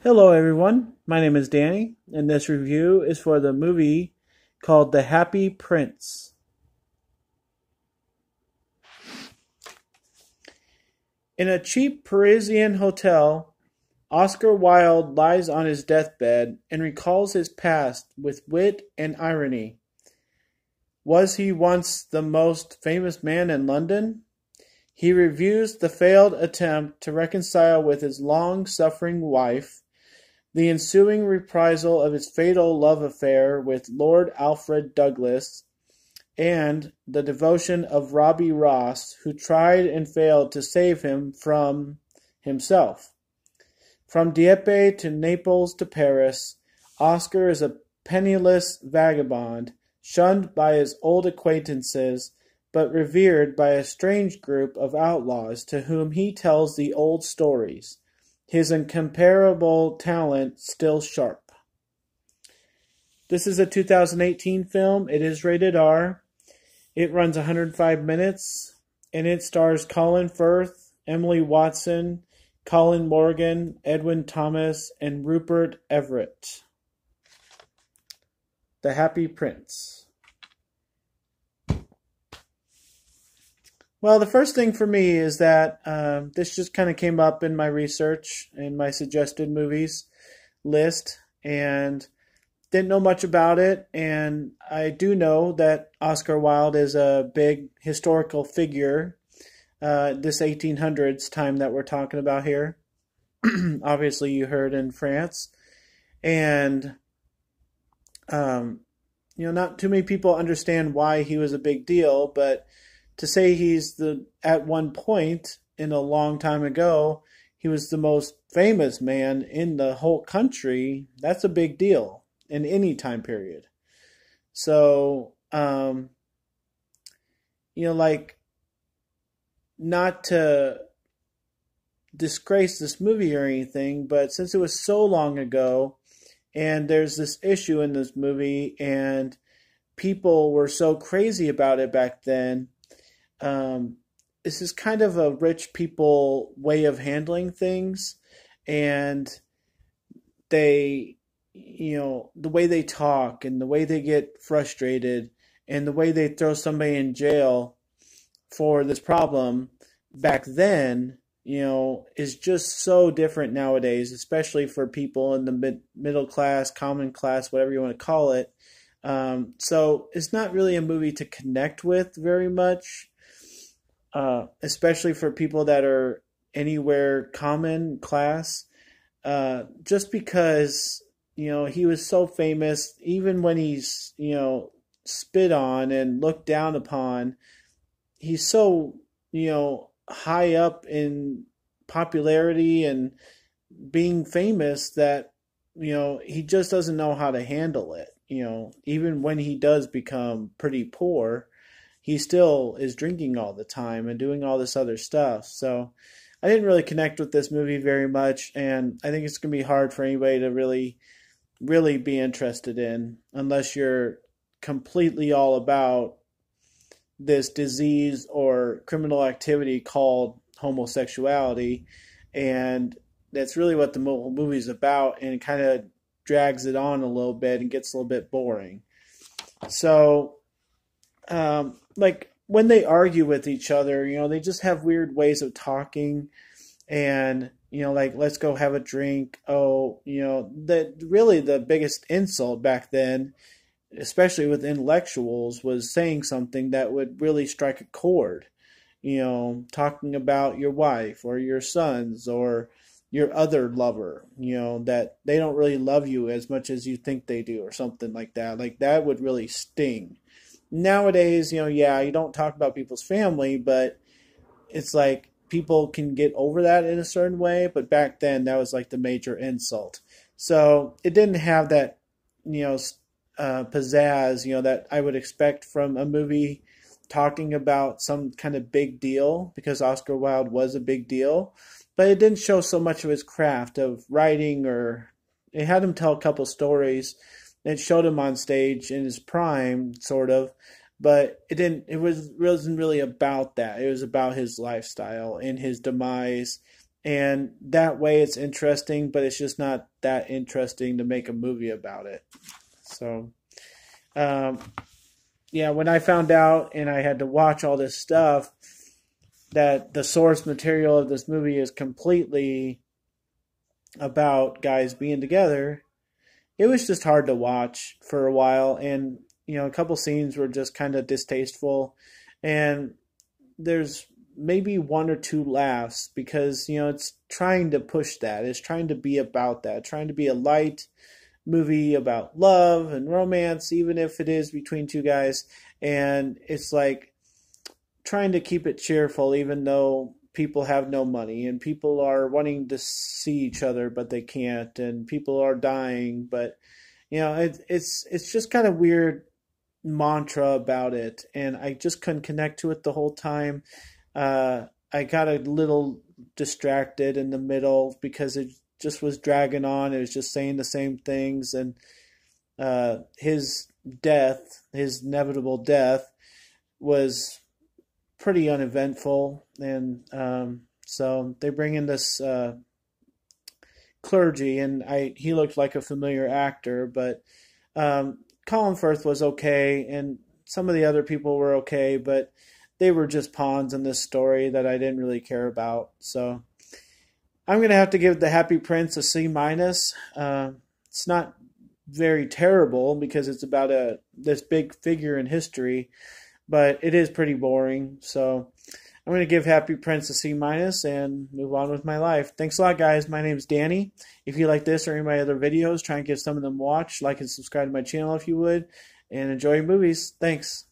Hello, everyone. My name is Danny, and this review is for the movie called The Happy Prince. In a cheap Parisian hotel, Oscar Wilde lies on his deathbed and recalls his past with wit and irony. Was he once the most famous man in London? He reviews the failed attempt to reconcile with his long-suffering wife, the ensuing reprisal of his fatal love affair with Lord Alfred Douglas, and the devotion of Robbie Ross, who tried and failed to save him from himself. From Dieppe to Naples to Paris, Oscar is a penniless vagabond, shunned by his old acquaintances, but revered by a strange group of outlaws to whom he tells the old stories, his incomparable talent still sharp. This is a 2018 film. It is rated R. It runs 105 minutes, and it stars Colin Firth, Emily Watson, Colin Morgan, Edwin Thomas, and Rupert Everett. The Happy Prince. Well, the first thing for me is that this just kind of came up in my research, in my suggested movies list, and didn't know much about it. And I do know that Oscar Wilde is a big historical figure, this 1800s time that we're talking about here. Obviously, you heard in France. And, not too many people understand why he was a big deal, but to say at one point in a long time ago, he was the most famous man in the whole country, that's a big deal in any time period. So, not to disgrace this movie or anything, but since it was so long ago, and there's this issue in this movie, and people were so crazy about it back then, this is kind of a rich people way of handling things, and they, the way they talk and the way they get frustrated and the way they throw somebody in jail for this problem back then, is just so different nowadays, especially for people in the middle class, common class, whatever you want to call it. So it's not really a movie to connect with very much. Especially for people that are anywhere common class, just because, he was so famous, even when he's, spit on and looked down upon, he's so, high up in popularity and being famous that, he just doesn't know how to handle it. Even when he does become pretty poor, he still is drinking all the time and doing all this other stuff. So I didn't really connect with this movie very much, and I think it's going to be hard for anybody to really, really be interested in unless you're completely all about this disease or criminal activity called homosexuality. And that's really what the movie's about, and it kind of drags it on a little bit and gets a little bit boring. So when they argue with each other, they just have weird ways of talking, and let's go have a drink. Oh, the biggest insult back then, especially with intellectuals, was saying something that would really strike a chord. Talking about your wife or your sons or your other lover, that they don't really love you as much as you think they do, or something like that. Like, that would really sting. Nowadays, you don't talk about people's family, but it's like people can get over that in a certain way. But back then, that was like the major insult. So it didn't have that, pizzazz, that I would expect from a movie talking about some kind of big deal, because Oscar Wilde was a big deal. But it didn't show so much of his craft of writing, or it had him tell a couple stories. It showed him on stage in his prime, sort of, but wasn't really about that. It was about his lifestyle and his demise, and that way it's interesting, but it's just not that interesting to make a movie about it. So, um, yeah, when I found out and I had to watch all this stuff, that the source material of this movie is completely about guys being together, it was just hard to watch for a while. And, a couple scenes were just kind of distasteful. And there's maybe one or two laughs because, it's trying to push that. It's trying to be about that, trying to be a light movie about love and romance, even if it is between two guys. And it's like trying to keep it cheerful, even though people have no money and people are wanting to see each other, but they can't, and people are dying. But it's just kind of weird mantra about it, and I just couldn't connect to it the whole time. I got a little distracted in the middle because it just was dragging on. It was just saying the same things, and his death, his inevitable death, was pretty uneventful. And so they bring in this clergy, and he looked like a familiar actor, but Colin Firth was okay, and some of the other people were okay, but they were just pawns in this story that I didn't really care about. So I'm going to have to give The Happy Prince a C minus. It's not very terrible because it's about this big figure in history, but it is pretty boring. So I'm going to give Happy Prince a C minus and move on with my life. Thanks a lot, guys. My name's Danny. If you like this or any of my other videos, try and get some of them watched. Like and subscribe to my channel if you would, and enjoy your movies. Thanks.